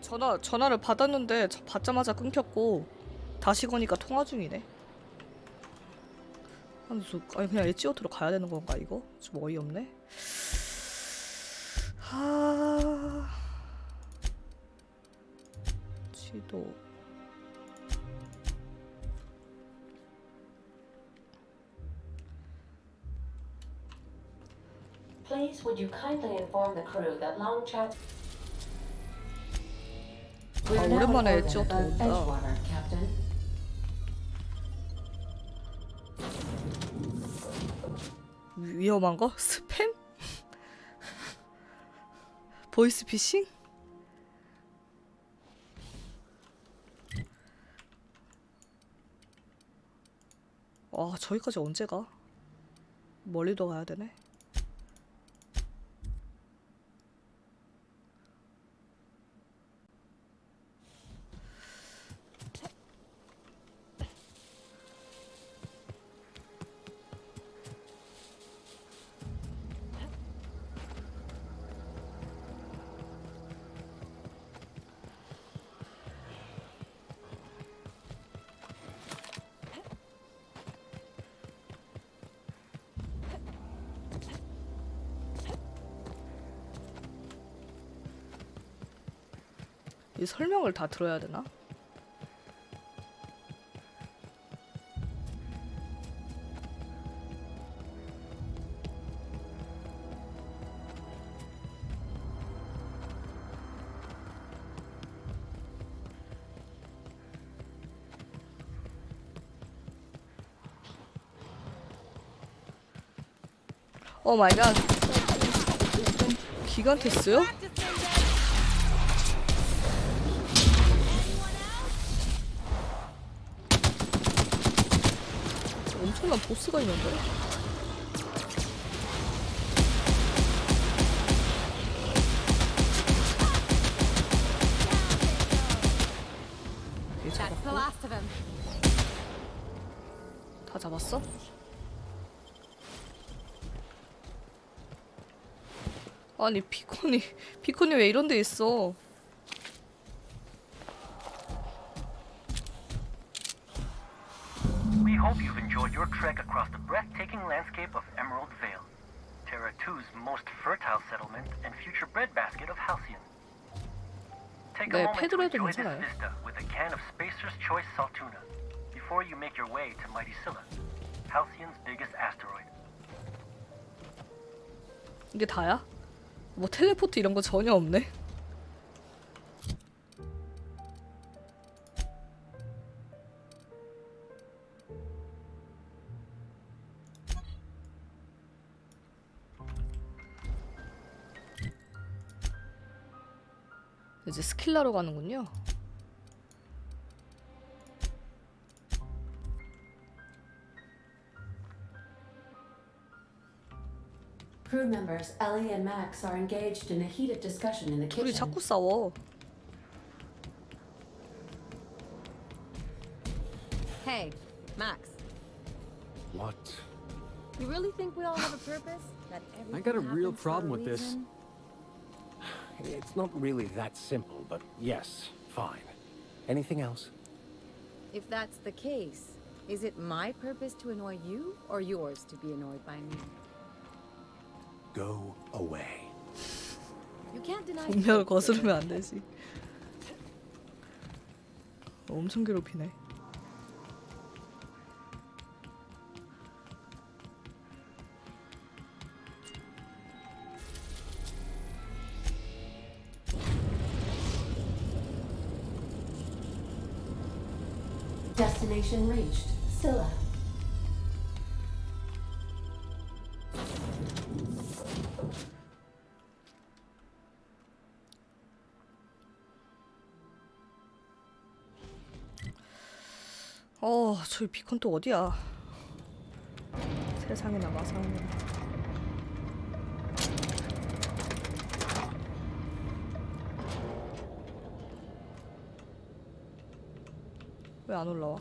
전화를 받았는데 받자마자 끊겼고 다시 거니까 통화 중이네. 아니 그냥 엣지오토로 가야 되는 건가 이거? 좀 어이없네. 지도. Please, would you kindly inform the crew that long chat. 아 오랜만에 엣지오토 온다. Edgewater, Captain. 위험한 거? 스팸? 보이스피싱? 와 저기까지 언제 가? 멀리도 가야 되네. 이 설명을 다 들어야 되나? 오 마이 갓. 기간테스요? 엄청난 보스가 있는데? 얘 잡았고. 다 잡았어? 아니 피콘이 왜 이런 데 있어? We hope you've enjoyed your trek across the breathtaking landscape of Emerald Vale, Terra 2's most fertile settlement and future breadbasket of Halcyon. Take a 네, moment to 패드로 해도 enjoy this 괜찮아요. vista with a can of Spacer's Choice Saltuna before you make your way to Mighty Scylla, Halcyon's biggest asteroid. 이게 다야? 뭐 텔레포트 이런 거 전혀 없네. 이제 스킬라로 가는군요. Crew members Ellie and Max are engaged in a heated discussion in the 둘이 kitchen. 자꾸 싸워. Hey, Max. What? You really think we all have a purpose? That I got a everything real happens for problem a with this. reason? It's not really that simple, but yes, fine. Anything else? If that's the case, is it my purpose to annoy you or yours to be annoyed by me? Go away. You can't deny 운명을 거스르면 안 되지. 엄청 괴롭히네. Destination reached. Scylla. 저기 비콘 또 어디야? 세상에나 마상에. 왜 안 올라와?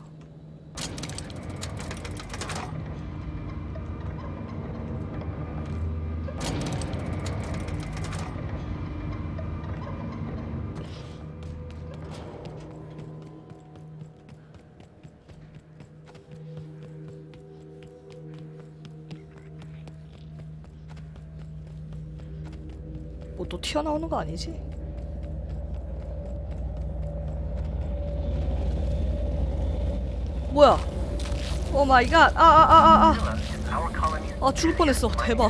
뭐 또 튀어나오는 거 아니지? 뭐야? 오 마이 갓. Zilla is our colony's 아 죽을 뻔했어. 대박.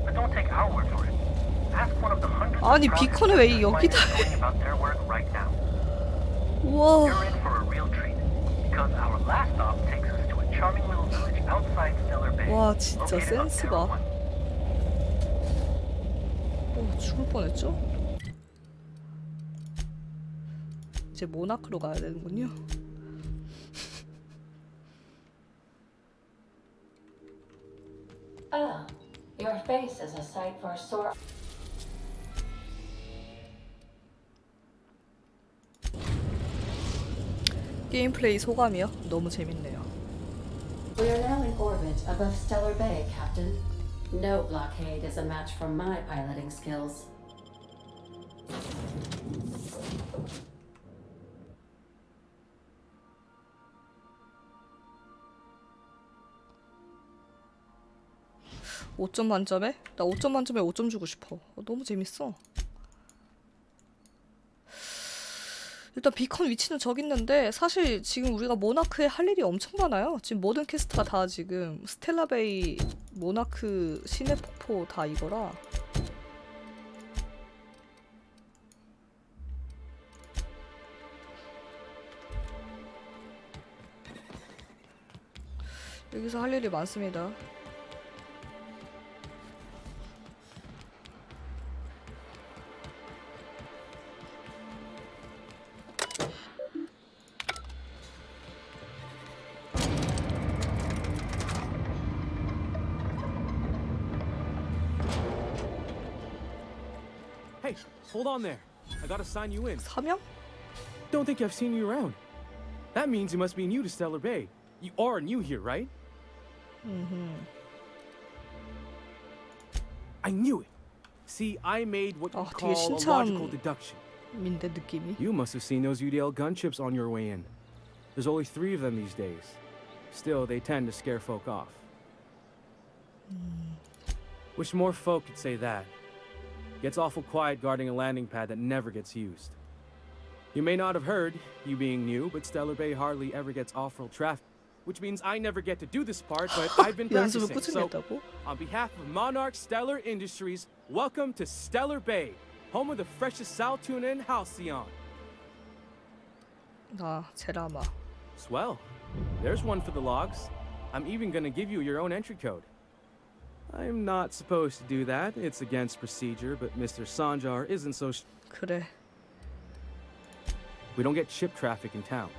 But don't take our word for it. Ask one of the hundreds of 아니 projects 비컨을 왜 going 여기다 about their work right now. 우와. You're in for a real treat because our last stop takes us to a charming little village outside Stellar Bay. 와 진짜 located on 센스가. Terra 1. 죽을 뻔했죠? 이제 모나크로 가야 되는군요. Ah, your face is a sight for sore. 게임 플레이 소감이요? 너무 재밌네요. We are now in orbit above Stellar Bay, Captain. No blockade is a match for my piloting skills. (5점) 만점에? 나 5점 만점에 5점 주고 싶어. 너무 재밌어. 일단 비컨 위치는 저기 있는데 사실 지금 우리가 모나크에 할 일이 엄청 많아요. 지금 모든 퀘스트가 다 지금 스텔라베이, 모나크, 시내 폭포 다 이거라. 여기서 할 일이 많습니다. Hey, hold on there. I gotta sign you in. 사명? Don't think I've seen you around. That means you must be new to Stellar Bay. You are new here, right? I knew it. See, I made what you 되게 call a 신참- logical deduction. 민데 느낌이. You must have seen those UDL gunchips on your way in. There's only 3 of them these days. Still, they tend to scare folk off. Wish more folk could say that. Gets awful quiet guarding a landing pad that never gets used. You may not have heard, you being new, but Stellar Bay hardly ever gets off-road traffic, which means I never get to do this part, but I've been 연습을 practicing. 꾸준히 So, 했다고? on behalf of Monarch Stellar Industries, welcome to Stellar Bay, home of the freshest sal tuna in Halcyon. 아, 제라마. Swell. There's one for the logs. I'm even gonna give you your own entry code. I'm not supposed to do that. It's against procedure, but Mr. Sanjar isn't so... 그래. We don't get ship traffic in town.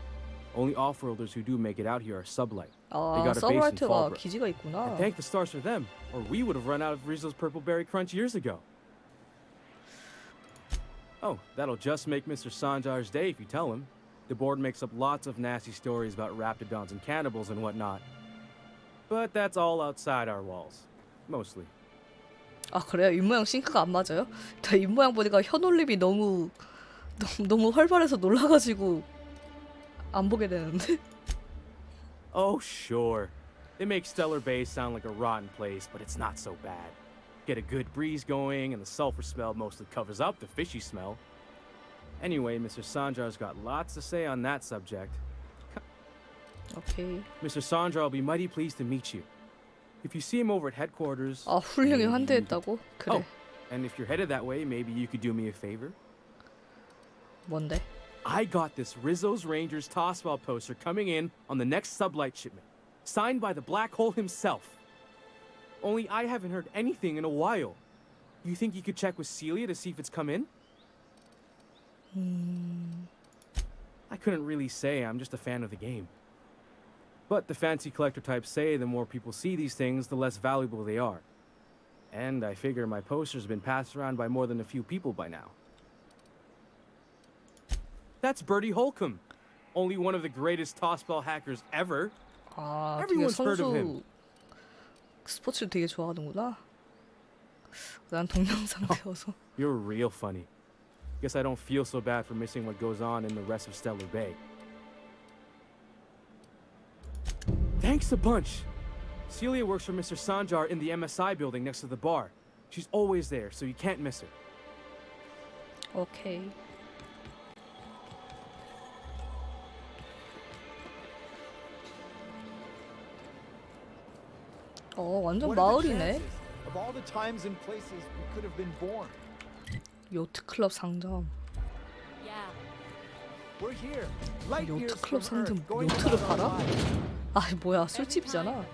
Only off-worlders who do make it out here are sublight. 아, got a base in 서브라이트가 Fallbrook. 기지가 있구나. And thank the stars for them, or we would have run out of Rizzo's Purple Berry Crunch years ago. Oh, that'll just make Mr. Sanjar's day if you tell him. The board makes up lots of nasty stories about raptidons and cannibals and whatnot. But that's all outside our walls. Mostly. 아, 그래요? 입모양 싱크가 안 맞아요? 나 입모양 보니까 현올림이 너무 활발해서 놀라가지고 안 보게 되는데? Oh, sure. They make Stellar Bay sound like a rotten place, but it's not so bad. Get a good breeze going, and the sulfur smell mostly covers up the fishy smell. Anyway, Mr. Sanjar's got lots to say on that subject. 오케이. Mr. Sanjar will be mighty pleased to meet you. If you see him over at headquarters... 아, 훌륭히 maybe you 환대했다고? 그래. Oh, and if you're headed that way, maybe you could do me a favor. 뭔데? I got this Rizzo's Rangers Tossball poster coming in on the next sublight shipment, signed by the Black Hole himself. Only I haven't heard anything in a while. You think you could check with Celia to see if it's come in? I couldn't really say, I'm just a fan of the game. But the fancy collector types say the more people see these things, the less valuable they are. And I figure my poster's been passed around by more than a few people by now. That's Bertie Holcomb, only one of the greatest tossball hackers ever. 아, 되게 Everyone's heard of him. 스포츠를 되게 좋아하는구나. 난 동영상 배워서. You're real funny. Guess I don't feel so bad for missing what goes on in the rest of Stellar Bay. Thanks a bunch. Celia works for Mr. Sanjar in the MSI building next to the bar. She's always there, so you can't miss her. 오케이. 완전 What are the 마을이네. chances of all the times and places we could have been born? 요트클럽 상점. Yeah. We're here, light years 요트클럽 from Earth, 상점 going 요트를 about our 팔아? lives. 아 뭐야 술집이잖아.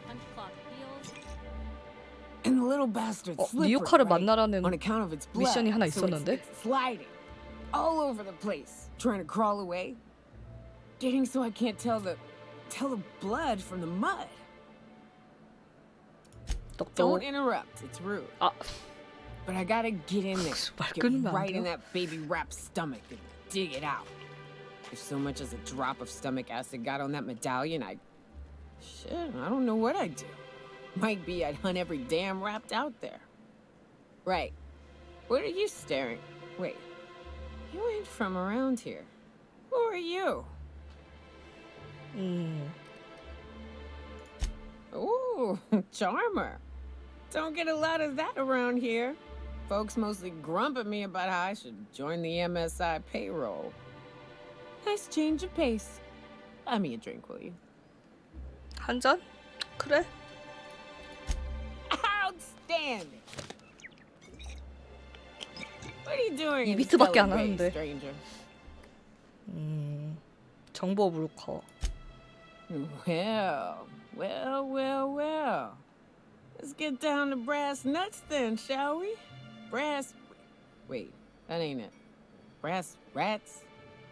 And the little bastard's 니오카를 slippery, right? 만나라는 On account of its blood. 미션이 하나 So 있었는데? it's sliding all over the place, trying to crawl away, getting so I can't tell the blood from the mud. 똑똑. Don't interrupt. It's rude. 아 But I gotta get in there, 말 get 끊으면 안 right in 돼요? that baby rap's stomach and dig it out. If so much as a drop of stomach acid got on that medallion, I don't know what I'd do. Might be I'd hunt every damn rapt out there. Right. What are you staring? Wait. You ain't from around here. Who are you? Ooh, charmer. Don't get a lot of that around here. Folks mostly grump at me about how I should join the MSI payroll. Nice change of pace. Buy me a drink, will you? 한 잔? 그래. Outstanding. What are you doing? 이 in 비트밖에 안 Stellar Bay, 하는데. stranger? 정보 브로커. Well. Let's get down to brass nuts then, shall we? Wait, that ain't it. Brass rats?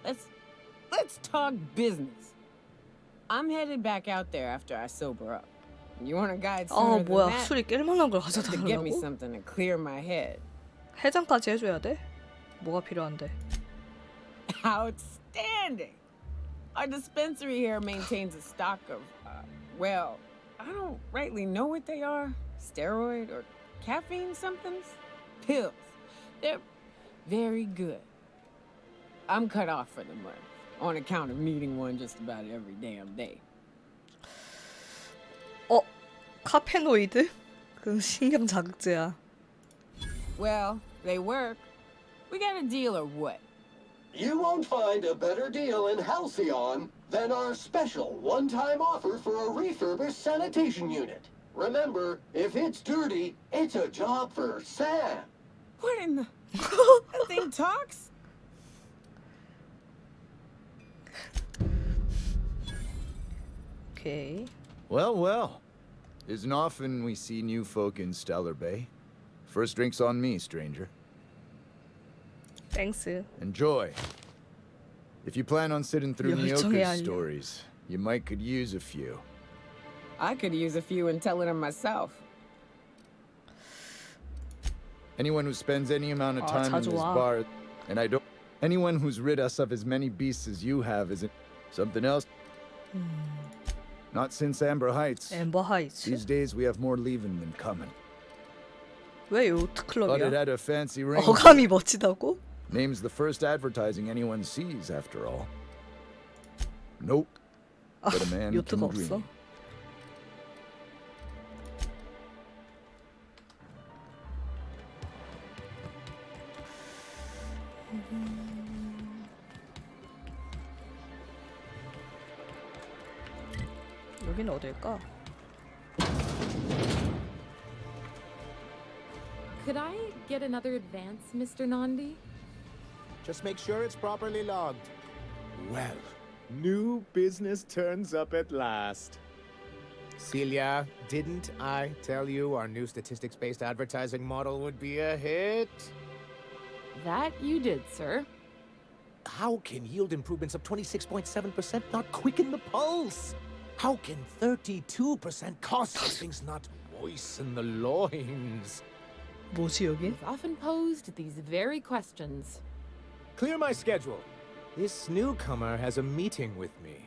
Let's talk business. I'm headed back out there after I sober up. You want a guide sooner than 뭐야 that? 술이 깰만한 걸 To get me 가져다달라고? something to clear my head. 해장까지 해줘야 돼? 뭐가 필요한데? Outstanding! Our dispensary here maintains a stock of, I don't rightly know what they are. Steroid or caffeine somethings? Pills. They're very good. I'm cut off for the month on account of needing one just about every damn day. 카페노이드? 그 신경 자극제야. Well, they work. We got a deal or what? You won't find a better deal in Halcyon than our special one-time offer for a refurbished sanitation unit. Remember, if it's dirty, it's a job for Sam. What in the... That thing talks? 오케이. Well. Isn't often we see new folk in Stellar Bay. First drink's on me, stranger. 땡스. Enjoy. If you plan on sitting through 열정의 Nyoka's 알력. stories, you might could use a few. I could use a few and tell it myself. Anyone who spends any amount of time in 자주 this 와. bar, and I don't... Anyone who's rid us of as many beasts as you have isn't... Something else? Not since Amber Heights. 엠버 하이츠. These days we have more leaving than coming. 왜 요트 But it 클럽이야? had a fancy ring. 어감이 멋지다고? Name's the first advertising anyone sees, after all. Nope. But a man 요트가 can 없어? dream. 여기는 어딜까? Could I get another advance, Mr. Nandi? Just make sure it's properly logged. Well, new business turns up at last. Celia, didn't I tell you our new statistics-based advertising model would be a hit? That you did, sir. How can yield improvements of 26.7% not quicken the pulse? How can 32% cost savings not moisten the loins? 뭐지 여긴? You've often posed these very questions. Clear my schedule. This newcomer has a meeting with me.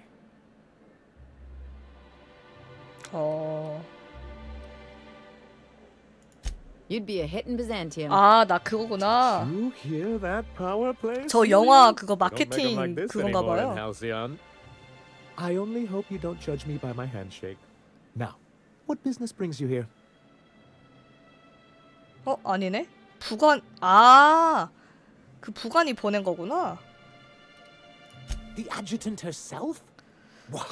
You'd be a hit in Byzantium. 아, 나 그거구나. You hear that power play? 저 영화 그거 Don't make 'em 마케팅 like this 그건가 anymore in 봐요. Halcyon. I only hope you don't judge me by my handshake. Now, what business brings you here? 아니네. 부관 그 부관이 보낸 거구나. The adjutant herself? Why?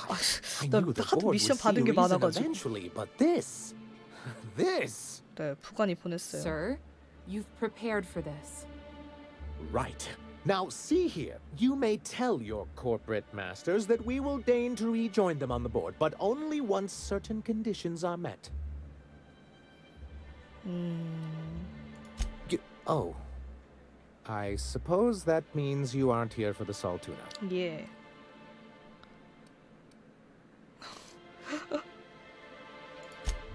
I 나 knew the 하도 board would 미션 see 받은 게 reason 많아가지고. eventually, but this. 네, 부관이 보냈어요. Sir, you've prepared for this. Right. Now, see here. You may tell your corporate masters that we will deign to rejoin them on the board, but only once certain conditions are met. Oh. I suppose that means you aren't here for the salt tuna. 예.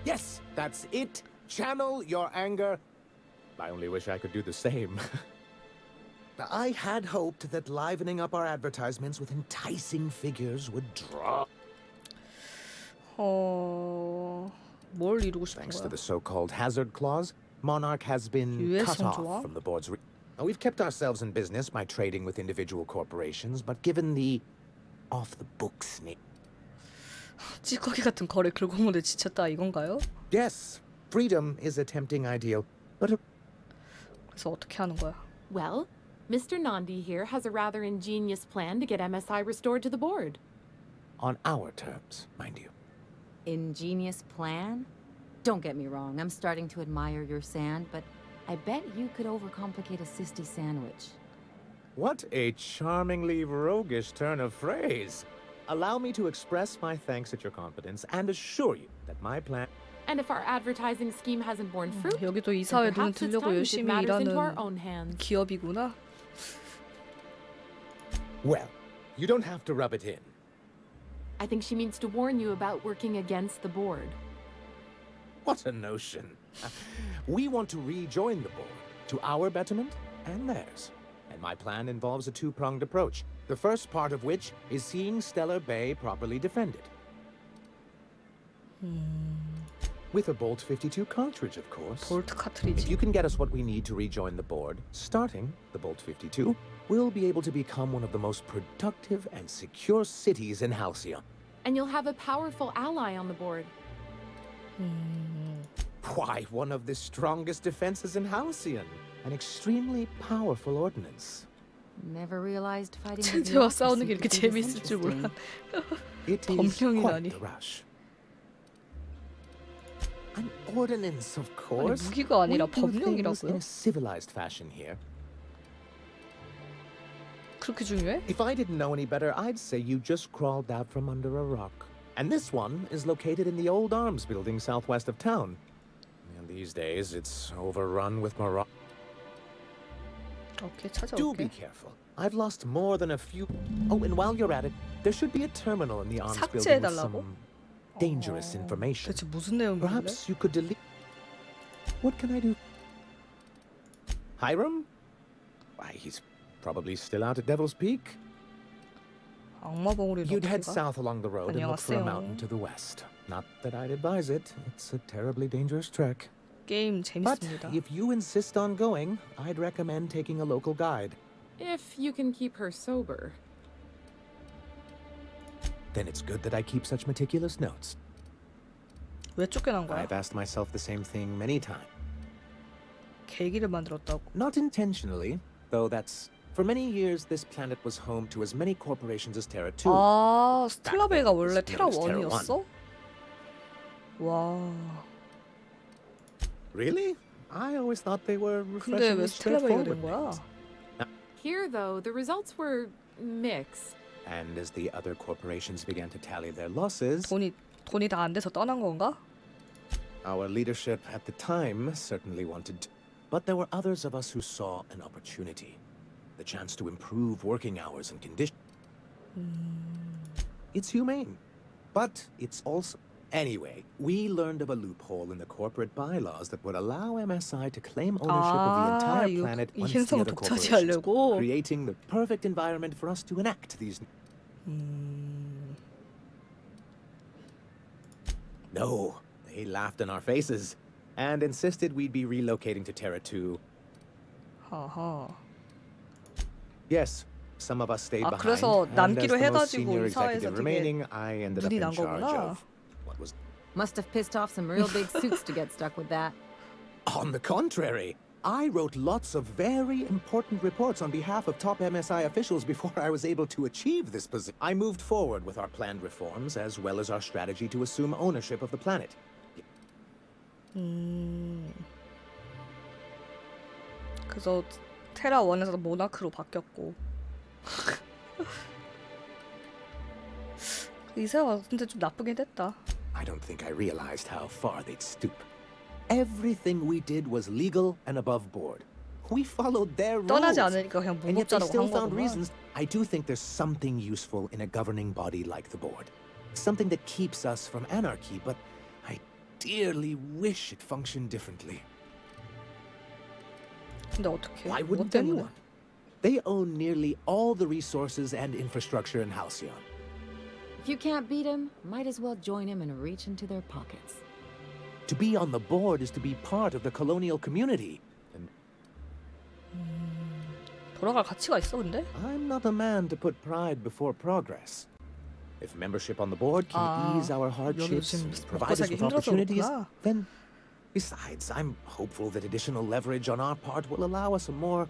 Yes, that's it. Channel your anger. I only wish I could do the same. I had hoped that livening up our advertisements with enticing figures would draw. 뭘 이루고 싶은 Thanks 거야? to the so-called hazard clause, Monarch has been cut 유해성 off 조항? from the board's. We've kept ourselves in business by trading with individual corporations, but given the off-the-books name. 찌꺼기 같은 거래 결과물에 지쳤다 이건가요? Yes, freedom is a tempting ideal, but 그래서 어떻게 하는 거야? Well, Mr. Nandi here has a rather ingenious plan to get MSI restored to the board. on our terms, mind you. Ingenious plan? Don't get me wrong, I'm starting to admire your sand, but I bet you could overcomplicate a sisty sandwich. What a charmingly roguish turn of phrase. Allow me to express my thanks at your confidence and assure you that my plan... And if our advertising scheme hasn't borne fruit, 여기도 then 이사회 돈 perhaps it's 들려고 time we 열심히 took matters into our 일하는 own hands. 기업이구나. Well, you don't have to rub it in. I think she means to warn you about working against the board. What a notion. We want to rejoin the board, to our betterment and theirs. And my plan involves a two-pronged approach, the first part of which is seeing Stellar Bay properly defended. With a Bolt 52 cartridge, of course. 볼트 If 카트리지. you can get us what we need to rejoin the board, starting the Bolt 52, we'll be able to become one of the most productive and secure cities in Halcyon. And you'll have a powerful ally on the board. Why, one of the strongest defenses in Halcyon. An extremely powerful ordnance. Never realized fighting with 쟤와 싸우는 게 bureaucracy 이렇게 could be this 재밌을 줄 interesting. 몰랐. It is 범령이라니. quite the rush. An ordinance, of 아니 course. 무기가 아니라 We do things in 법령이라고요? a civilized fashion here. 그렇게 중요해? If I didn't know any better, I'd say you just crawled out from under a rock. And this one is located in the old arms building southwest of town. And these days, it's overrun with marauders. 오케이 Do be 찾아올게. careful. I've lost more than a few. Oh, and while you're at it, there should be a terminal in the arms building with 삭제해달라고? some dangerous information. 대체 무슨 내용이길래? Perhaps you could delete. What can I do? Hiram? Why, he's probably still out at Devil's Peak. 악마 봉우리를 You'd 어떻게 head 가? south along the road and look for a 안녕하세요. mountain to the west. Not that I'd advise it. It's a terribly dangerous trek. 게임 But 재밌습니다. if you insist on going, I'd recommend taking a local guide. If you can keep her sober. Then it's good that I keep such meticulous notes. 왜 쫓겨난 거야? I've asked myself the same thing many times. 계기를 만들었다고. Not intentionally, though that's... For many years, this planet was home to as many corporations as Terra 2. 아 스텔라베이가 Back then, 원래 it was 테라 known as Terra 1이었어? 와. Really? I always thought they were 근데 왜 refreshingly 스텔라베이가 straightforward 된 거야? names. Here, though, the results were mixed. And as the other corporations began to tally their losses, 돈이 다 안 돼서 떠난 건가? our leadership at the time certainly wanted... But there were others of us who saw an opportunity. The chance to improve working hours and conditions. It's humane. But it's also... Anyway, we learned of a loophole in the corporate bylaws that would allow MSI to claim ownership of the entire planet 이 once the 행성을 other corporations, 독차지하려고? creating the perfect environment for us to enact these... No, they laughed in our faces and insisted we'd be relocating to Terra 2. 하하. Yes, some of us stayed 아, behind. 그래서 And as 남기로 the most 해가지고 senior 이사회에서 executive 되게 remaining, I ended up 눈이 in 난 charge 거구나. of what was... Must have pissed off some real big suits to get stuck with that. On the contrary, I wrote lots of very important reports on behalf of top MSI officials before I was able to achieve this position. I moved forward with our planned reforms as well as our strategy to assume ownership of the planet. 그래서 테라 1에서 모나크로 바뀌었고. 이세가 근데 좀 나쁘긴 했다. I don't think I realized how far they'd stoop. Everything we did was legal and above board. We followed their rules. 떠나지 않으니까 그냥 And yet they 무법자라고 still 한 found 거구나. reasons. I do think there's something useful in a governing body like the board. Something that keeps us from anarchy, but I dearly wish it functioned differently. 근데 어떻게? Why 뭐 wouldn't 때문에? anyone? They own nearly all the resources and infrastructure in Halcyon. If you can't beat him, might as well join him and reach into their pockets. To be on the board is to be part of the colonial community. And 돌아갈 가치가 있어 근데? I'm not a man to put pride before progress. If membership on the board can ease our hardships 지금 and provide us 먹고 살기 with 힘들어서 opportunities, 그렇구나. then besides, I'm hopeful that additional leverage on our part will allow us a more...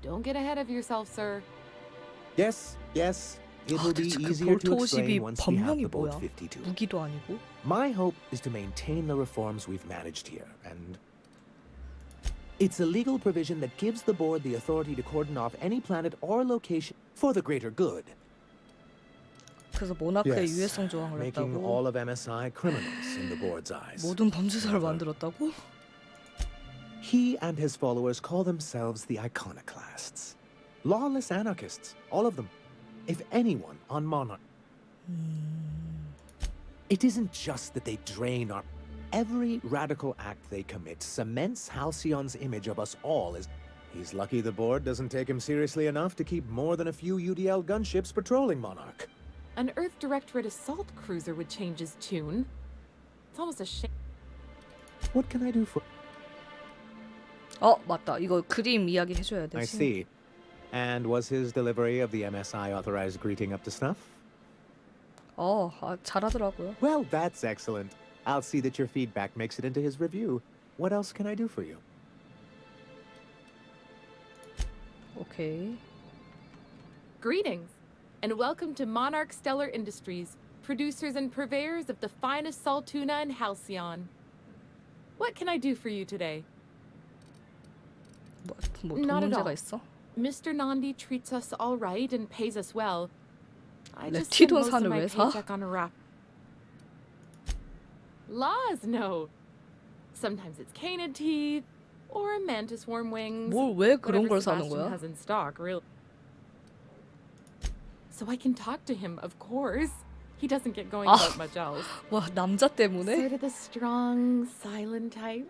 Don't get ahead of yourself, sir. Yes, it will be 대체 그 easier to 볼트 50이 explain once we have 법명이 the board 뭐야? 52. 무기도 아니고. My hope is to maintain the reforms we've managed here, and it's a legal provision that gives the board the authority to cordon off any planet or location for the greater good. 그래서 모나크의 Yes, 유해성 조항을 making 했다고. all of MSI criminals in the board's eyes. 모든 범죄자를 만들었다고? He and his followers call themselves the Iconoclasts. Lawless anarchists, all of them. If anyone on Monarch... It isn't just that they drain our... Every radical act they commit cements Halcyon's image of us all as... He's lucky the board doesn't take him seriously enough to keep more than a few UDL gunships patrolling Monarch. An Earth Directorate assault cruiser would change his tune. It's almost a shame. What can I do for... 맞다. 이거 그림 이야기 해줘야 되지. I see. And was his delivery of the MSI authorized greeting up to snuff? 잘하더라고요. Well, that's excellent. I'll see that your feedback makes it into his review. What else can I do for you? 오케이. Greetings, and welcome to Monarch Stellar Industries, producers and purveyors of the finest salt tuna in Halcyon. What can I do for you today? 뭐 Not 돈 at all. 문제가 있어? Mr. Nandi treats us all right and pays us well. I 내 just spend 티돈 most of 산을 my 왜 사? paycheck on a wrap. Laws, no. Sometimes it's canid teeth or a mantis worm wings. 왜 그런 Whatever 걸 사는 Sebastian 거야? has in stock, really. So I can talk to him, of course. He doesn't get going about much else. 와 남자 때문에? Sort of the strong, silent type.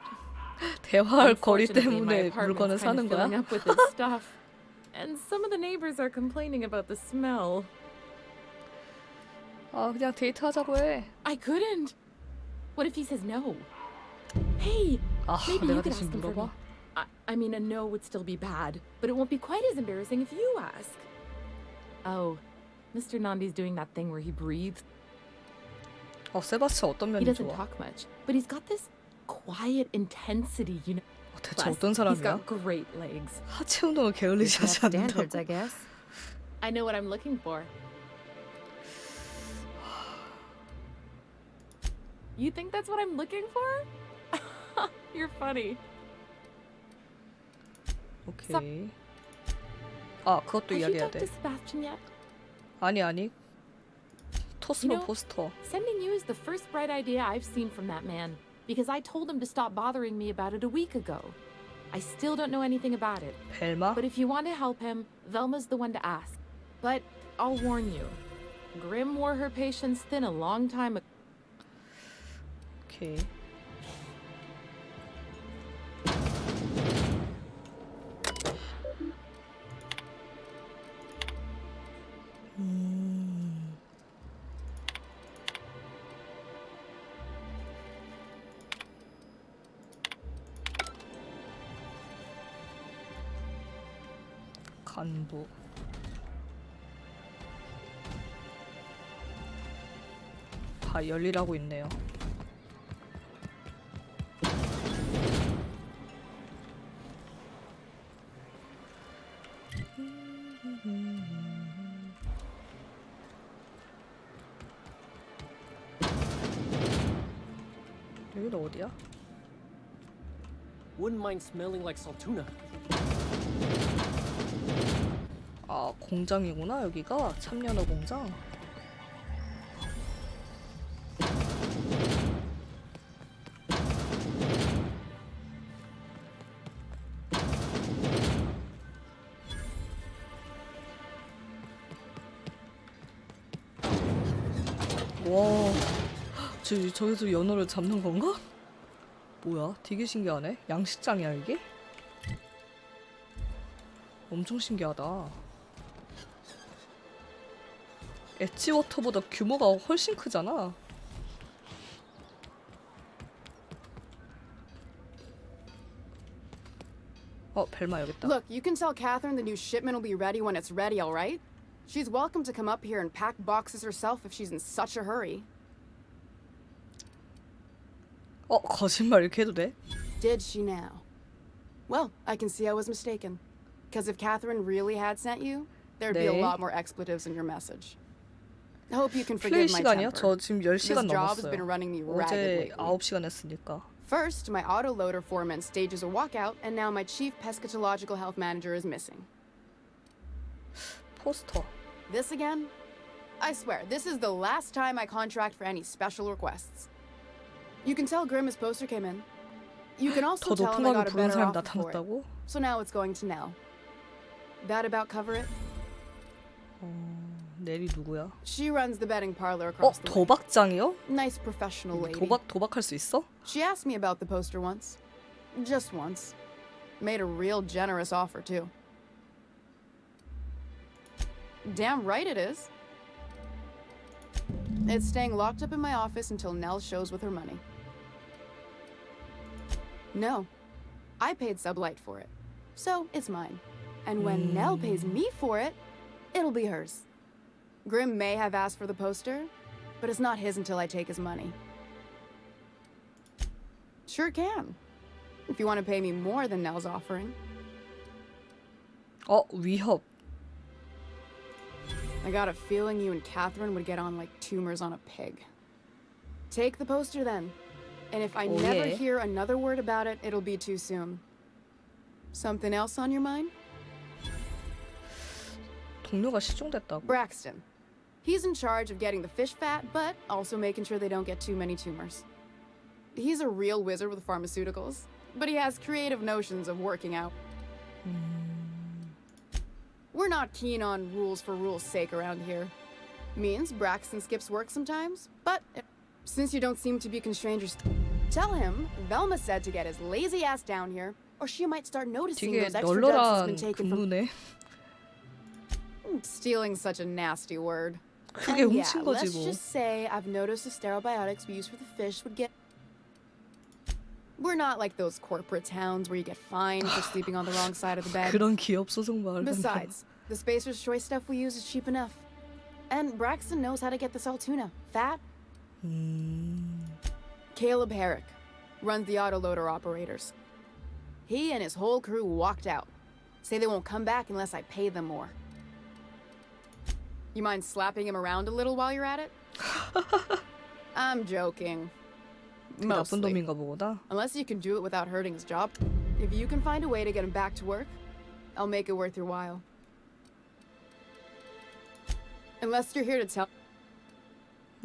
대화할 거리 Unfortunately, my 때문에 apartment's 물건을 kind 사는 of filling 거야? up with his stuff. And some of the neighbors are complaining about the smell. 그냥 데이트하자고 해. I couldn't. What if he says no? Hey, maybe you 내가 could 대신 ask him for me. 물어봐? I mean, a no would still be bad, but it won't be quite as embarrassing if you ask. Oh, Mr. Nandi's doing that thing where he breathes. 세바스찬 어떤 He 면이 doesn't 좋아? talk much, but he's got this quiet intensity, you know. 대체 Plus, 어떤 he's 사람이야? got great legs. 하체 운동을 게을리시 하지 Standards, 않는다고? I guess. I know what I'm looking for. You think that's what I'm looking for? You're funny. 오케이. 그것도 Have you 이야기해야 talked 돼. to Sebastian yet? 아니. 토스로 You know, 포스터. Sending you is the first bright idea I've seen from that man, because I told him to stop bothering me about it a week ago. I still don't know anything about it. 벨마? But if you want to help him, Velma's the one to ask. But I'll warn you, Grimm wore her patience thin a long time ago. 오케이. 간부. 다 열일하고 있네요. 여기는 어디야? Wouldn't mind smelling like saltuna. 아, 공장이구나 여기가. 참연어 공장. 와, 저기서 연어를 잡는 건가? 뭐야, 되게 신기하네. 양식장이야 이게? 엄청 신기하다. 엣지워터보다 규모가 훨씬 크잖아. 벨마 여기 있다. Look, you can tell Catherine the new shipment will be ready when it's ready, all right? She's welcome to come up here and pack boxes herself if she's in such a hurry. 거짓말 이렇게 해도 돼? Did she now? Well, I can see I was mistaken. Because if Catherine really had sent you, there'd be a 네. lot more expletives in your message. I hope you can 플레이 forgive my 시간이요? temper. 저 지금 10시간 This job has been 넘었어요. running me 어제 ragged lately. 9시간 했으니까. First, my autoloader foreman stages a walkout, and now my chief pescatological health manager is missing. 포스터. This again? I swear, this is the last time I contract for any special requests. You can tell Grimm his poster came in. You can also 더 tell 높은 him I 가격 got a 부르는 better 사람이 offer for it. 나타났다고? So now it's going to Nell. That about cover it? 넬이 누구야? She runs the betting parlor across the way. 도박장이요? Nice professional lady. 도박할 수 있어? She asked me about the poster once. Just once. Made a real generous offer, too. Damn right it is. It's staying locked up in my office until Nell shows with her money. No. I paid Sublight for it. So, it's mine. And when Nell pays me for it, it'll be hers. Grimm may have asked for the poster, but it's not his until I take his money. Sure can. If you want to pay me more than Nell's offering. 위협. I got a feeling you and Catherine would get on like tumors on a pig. Take the poster then. And if I never yeah. hear another word about it, it'll be too soon. Something else on your mind? 동료가 실종됐다고? Braxton. He's in charge of getting the fish fat, but also making sure they don't get too many tumors. He's a real wizard with pharmaceuticals, but he has creative notions of working out. We're not keen on rules for rules' sake around here. Means Braxton skips work sometimes, but since you don't seem to be constrained, tell him Velma said to get his lazy ass down here, or she might start noticing 되게 those extra drugs he's been 널널한 taking from. 근무네. Stealing's such a nasty word. 그게 And yeah, 훔친 거지 let's 뭐. just say I've noticed the stereobiotics we use for the fish would get. We're not like those corporate towns where you get fined for sleeping on the wrong side of the bed. 그런 기업 소송 말을 Besides, the Spacer's Choice stuff we use is cheap enough. And Braxton knows how to get the Saltuna. Fat. Caleb Herrick runs the autoloader operators. He and his whole crew walked out. Say they won't come back unless I pay them more. You mind slapping him around a little while you're at it? I'm joking. 되게 나쁜 Mostly. 놈인가 보다. Unless you can do it without hurting his job. If you can find a way to get him back to work, I'll make it worth your while. Unless you're here to tell.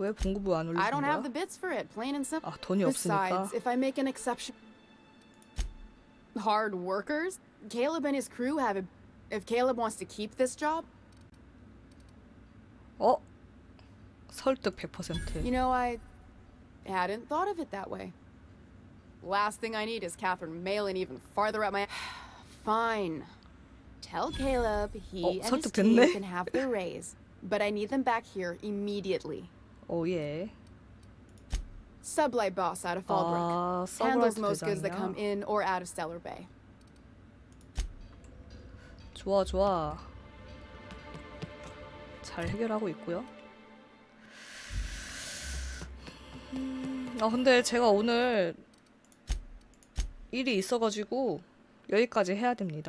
왜 봉급을 안 I 올려준 don't have 거야? the bits for it, plain and simple. 돈이 없으니까. Besides, if I make an exception, hard workers, Caleb and his crew have a. If Caleb wants to keep this job, 설득 100%. you know, I hadn't thought of it that way. Last thing I need is Catherine mailing even farther up my. Fine. Tell Caleb he and his team 설득됐네. can have their raise, but I need them back here immediately. 예. Sublight boss out of Fallbrook. Handles 서브라이트 most goods that come 대장이야. in or out of Stellar Bay. 좋아 좋아. 잘 해결하고 있고요. 근데 제가 오늘 일이 있어가지고 여기까지 해야 됩니다.